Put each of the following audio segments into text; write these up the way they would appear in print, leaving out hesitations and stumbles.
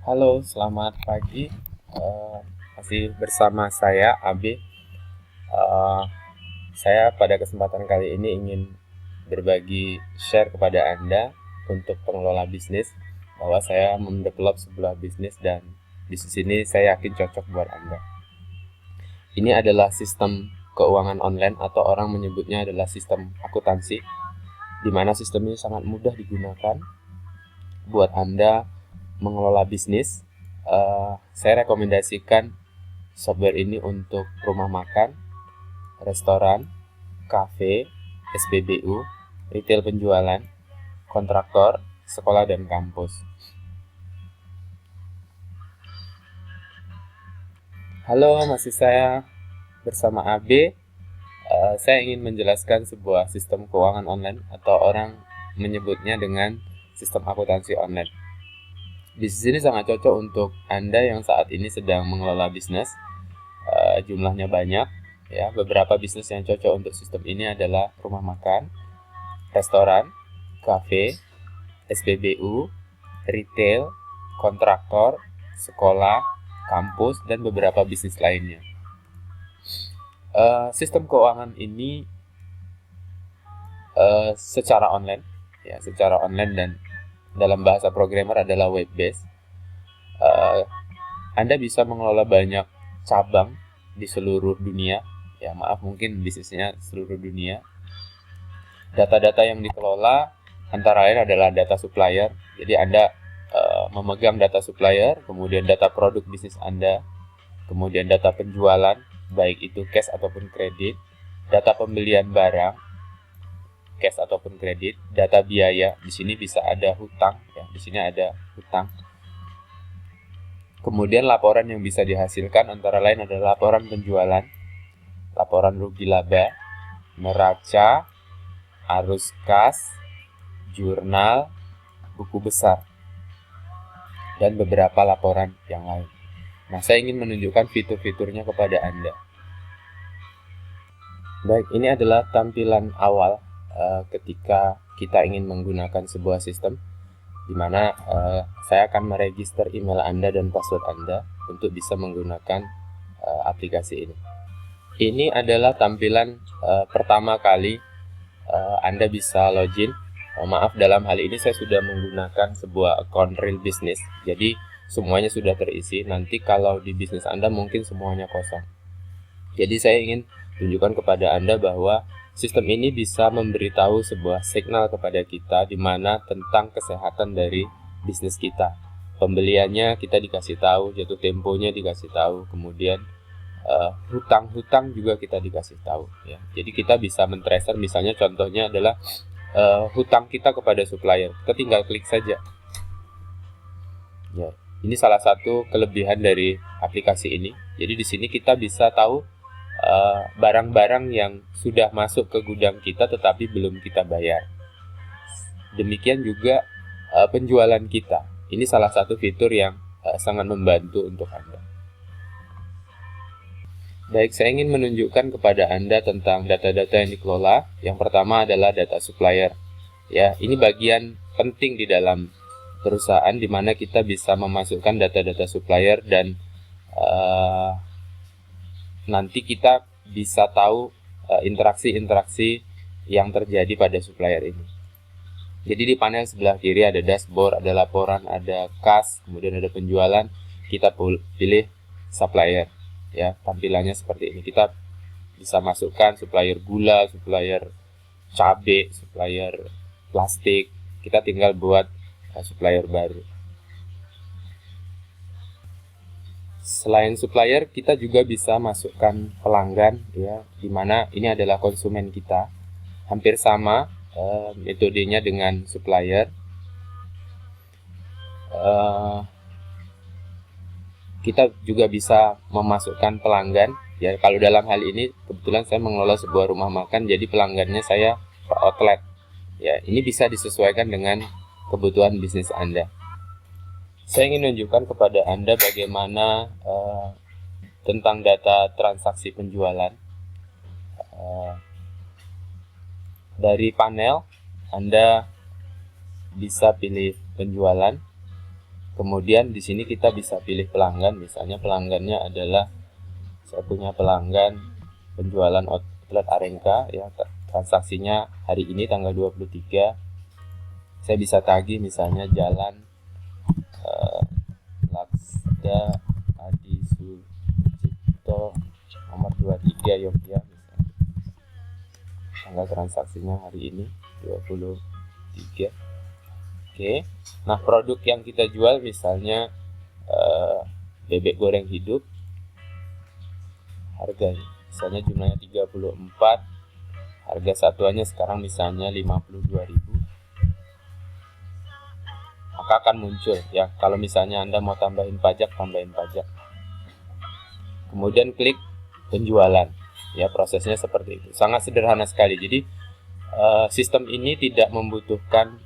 Halo, selamat pagi. Masih bersama saya Abi. Eh, saya pada kesempatan kali ini ingin berbagi share kepada Anda untuk pengelola bisnis bahwa saya mendevelop sebuah bisnis dan bisnis ini saya yakin cocok buat Anda. Ini adalah sistem keuangan online atau orang menyebutnya adalah sistem akuntansi, di mana sistem ini sangat mudah digunakan buat Anda mengelola bisnis. Saya rekomendasikan software ini untuk rumah makan, restoran, kafe, SPBU, retail penjualan, kontraktor, sekolah, dan kampus. Halo, masih saya bersama AB. Saya ingin menjelaskan sebuah sistem keuangan online atau orang menyebutnya dengan sistem akuntansi online. Bisnis ini sangat cocok untuk Anda yang saat ini sedang mengelola bisnis. Jumlahnya banyak. Ya, beberapa bisnis yang cocok untuk sistem ini adalah rumah makan, restoran, kafe, SPBU, retail, kontraktor, sekolah, kampus, dan beberapa bisnis lainnya. Sistem keuangan ini secara online dan dalam bahasa programmer adalah web based. Anda bisa mengelola banyak cabang di seluruh dunia. Ya, maaf, mungkin bisnisnya seluruh dunia. Data-data yang dikelola antara lain adalah data supplier. Jadi Anda memegang data supplier, kemudian data produk bisnis Anda, kemudian data penjualan, baik itu cash ataupun kredit, data pembelian barang, cash ataupun kredit, data biaya. Di sini bisa ada hutang, ya, di sini ada hutang. Kemudian laporan yang bisa dihasilkan antara lain adalah laporan penjualan, laporan rugi laba, neraca, arus kas, jurnal, buku besar, dan beberapa laporan yang lain. Nah, saya ingin menunjukkan fitur-fiturnya kepada Anda. Baik, ini adalah tampilan awal ketika kita ingin menggunakan sebuah sistem, di mana saya akan meregister email Anda dan password Anda untuk bisa menggunakan aplikasi ini. Ini adalah tampilan pertama kali Anda bisa login. Maaf, dalam hal ini saya sudah menggunakan sebuah account real business, jadi semuanya sudah terisi. Nanti kalau di bisnis Anda mungkin semuanya kosong. Jadi saya ingin tunjukkan kepada Anda bahwa sistem ini bisa memberitahu sebuah signal kepada kita di mana tentang kesehatan dari bisnis kita. Pembeliannya kita dikasih tahu, jatuh temponya dikasih tahu, kemudian hutang-hutang juga kita dikasih tahu. Ya. Jadi kita bisa men-tracer, misalnya contohnya adalah hutang kita kepada supplier. Kita tinggal klik saja. Ya, ini salah satu kelebihan dari aplikasi ini. Jadi di sini kita bisa tahu barang-barang yang sudah masuk ke gudang kita tetapi belum kita bayar. Demikian juga penjualan kita. Ini salah satu fitur yang sangat membantu untuk Anda. Baik, saya ingin menunjukkan kepada Anda tentang data-data yang dikelola. Yang pertama adalah data supplier. Ya, ini bagian penting di dalam perusahaan di mana kita bisa memasukkan data-data supplier dan nanti kita bisa tahu interaksi-interaksi yang terjadi pada supplier ini. Jadi di panel sebelah kiri ada dashboard, ada laporan, ada kas, kemudian ada penjualan. Kita pilih supplier. Ya, tampilannya seperti ini. Kita bisa masukkan supplier gula, supplier cabai, supplier plastik. Kita tinggal buat supplier baru. Selain supplier, kita juga bisa masukkan pelanggan, ya, di mana ini adalah konsumen kita. Hampir sama metodenya dengan supplier. Kita juga bisa memasukkan pelanggan. Ya, kalau dalam hal ini kebetulan saya mengelola sebuah rumah makan, jadi pelanggannya saya per outlet. Ya, ini bisa disesuaikan dengan kebutuhan bisnis Anda. Saya ingin menunjukkan kepada Anda bagaimana tentang data transaksi penjualan. Dari panel Anda bisa pilih penjualan, Kemudian di sini kita bisa pilih pelanggan, misalnya pelanggannya adalah saya punya pelanggan penjualan outlet Arenka ya, transaksinya hari ini tanggal 23. Saya bisa tagih misalnya jalan Laksda Adi Sucipto nomor 23 Yogyakarta misalnya. Tanggal transaksinya hari ini 23. Oke. Nah, produk yang kita jual misalnya bebek goreng hidup. Harganya misalnya jumlahnya 34, harga satuannya sekarang misalnya 52.000, maka akan muncul ya. Kalau misalnya Anda mau tambahin pajak, tambahin pajak. Kemudian klik penjualan ya, prosesnya seperti itu, sangat sederhana sekali. Jadi sistem ini tidak membutuhkan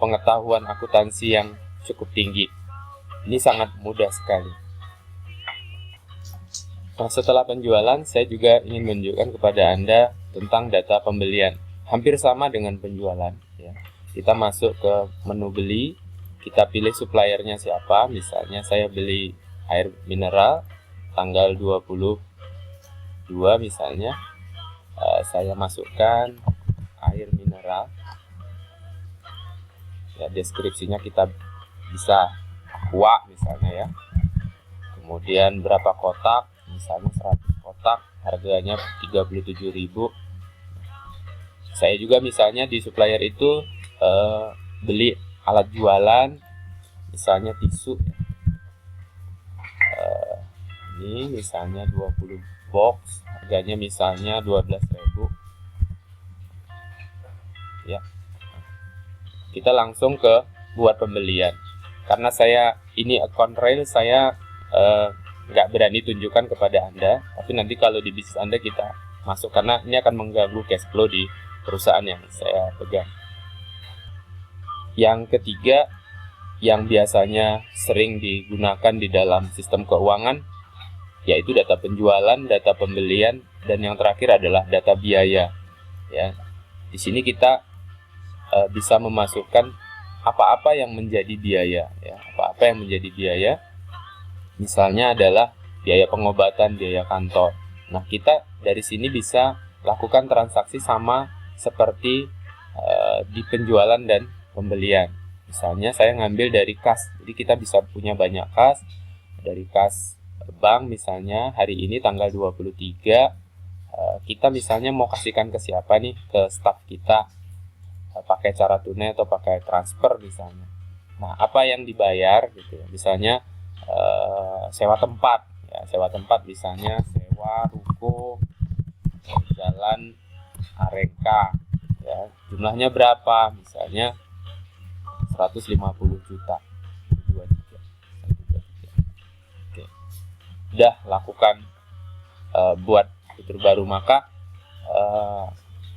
pengetahuan akuntansi yang cukup tinggi, ini sangat mudah sekali. Nah, setelah penjualan, saya juga ingin menunjukkan kepada Anda tentang data pembelian. Hampir sama dengan penjualan. Ya. Kita masuk ke menu beli, kita pilih suppliernya siapa. Misalnya saya beli air mineral, tanggal 22 misalnya. Saya masukkan air mineral. Ya, deskripsinya kita bisa aqua misalnya ya. Kemudian berapa kotak, misalnya 100 kotak, harganya 37.000. Saya juga misalnya di supplier itu beli alat jualan, misalnya tisu. Ini misalnya 20 box, harganya misalnya 12.000. Ya. Kita langsung ke buat pembelian. Karena saya ini account real, saya nggak berani tunjukkan kepada Anda, tapi nanti kalau di bisnis Anda kita masuk, karena ini akan mengganggu cash flow di perusahaan yang saya pegang. Yang ketiga, yang biasanya sering digunakan di dalam sistem keuangan, yaitu data penjualan, data pembelian, dan yang terakhir adalah data biaya. Ya, di sini kita bisa memasukkan apa-apa yang menjadi biaya. Ya, apa-apa yang menjadi biaya. Misalnya adalah biaya pengobatan, biaya kantor. Nah, kita dari sini bisa lakukan transaksi sama seperti di penjualan dan pembelian. Misalnya saya ngambil dari kas, jadi kita bisa punya banyak kas. Dari kas bank misalnya hari ini tanggal 23, kita misalnya mau kasihkan ke siapa nih, ke staf kita, pakai cara tunai atau pakai transfer misalnya. Nah, apa yang dibayar gitu ya, misalnya sewa tempat ya, sewa tempat misalnya sewa ruko jalan Arenka ya, jumlahnya berapa, misalnya 150 juta. 23. Oke. Udah lakukan buat fitur baru, maka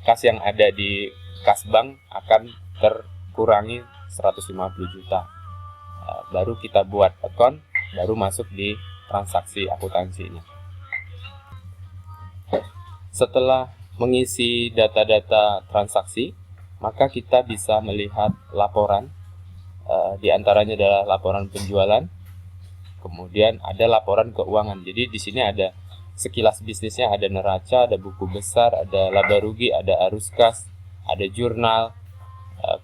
kas yang ada di kas bank akan terkurangi 150 juta. Baru kita buat account, baru masuk di transaksi akuntansinya. Setelah mengisi data-data transaksi, maka kita bisa melihat laporan. Di antaranya adalah laporan penjualan, kemudian ada laporan keuangan. Jadi di sini ada sekilas bisnisnya, ada neraca, ada buku besar, ada laba rugi, ada arus kas, ada jurnal,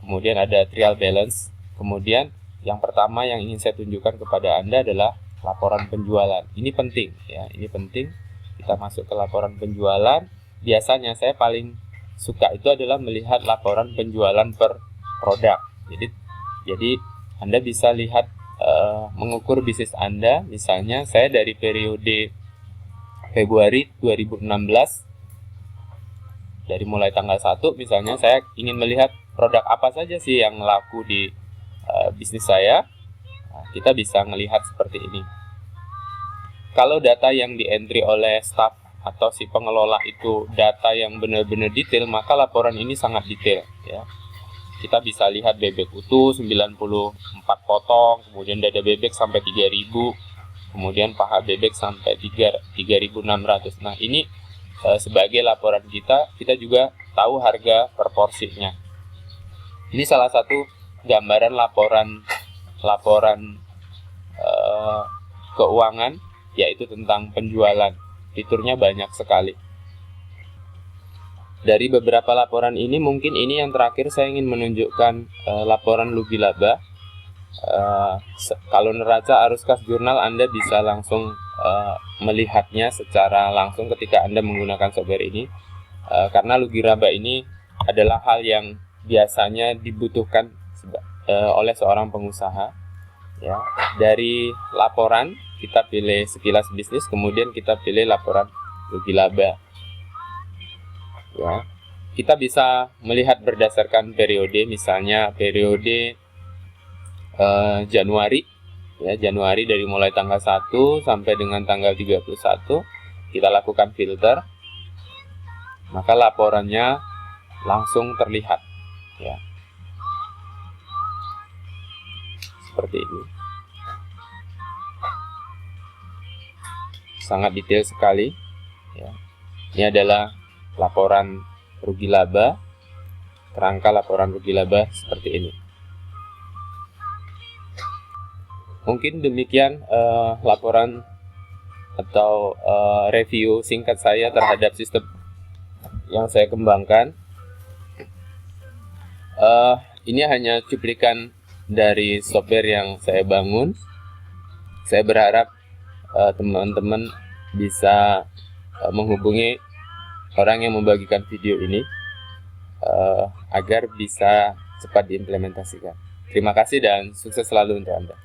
kemudian ada trial balance. Kemudian yang pertama yang ingin saya tunjukkan kepada Anda adalah laporan penjualan. Ini penting ya, ini penting. Kita masuk ke laporan penjualan. Biasanya saya paling suka itu adalah melihat laporan penjualan per produk. Jadi Anda bisa lihat mengukur bisnis Anda. Misalnya saya dari periode Februari 2016, dari mulai tanggal 1 misalnya, saya ingin melihat produk apa saja sih yang laku di bisnis saya. Nah, kita bisa melihat seperti ini. Kalau data yang di-entry oleh staff atau si pengelola itu data yang benar-benar detail, maka laporan ini sangat detail ya. Kita bisa lihat bebek utuh 94 potong, kemudian dada bebek sampai 3.000, kemudian paha bebek sampai 3.600. Nah, ini sebagai laporan kita juga tahu harga per porsinya. Ini salah satu gambaran laporan keuangan, yaitu tentang penjualan. Fiturnya banyak sekali. Dari beberapa laporan ini, mungkin ini yang terakhir saya ingin menunjukkan laporan rugi laba. Kalau neraca arus kas jurnal, Anda bisa langsung melihatnya secara langsung ketika Anda menggunakan software ini, karena rugi laba ini adalah hal yang biasanya dibutuhkan oleh seorang pengusaha. Ya, dari laporan kita pilih sekilas bisnis, kemudian kita pilih laporan rugi laba. Ya, kita bisa melihat berdasarkan periode, misalnya periode Januari, ya, Januari dari mulai tanggal 1 sampai dengan tanggal 31, kita lakukan filter, maka laporannya langsung terlihat, ya, seperti ini. Sangat detail sekali, ya. Ini adalah laporan rugi laba, kerangka laporan rugi laba seperti ini. Mungkin demikian laporan atau review singkat saya terhadap sistem yang saya kembangkan. Ini hanya cuplikan dari software yang saya bangun. Saya berharap teman-teman bisa menghubungi orang yang membagikan video ini agar bisa cepat diimplementasikan. Terima kasih dan sukses selalu untuk Anda.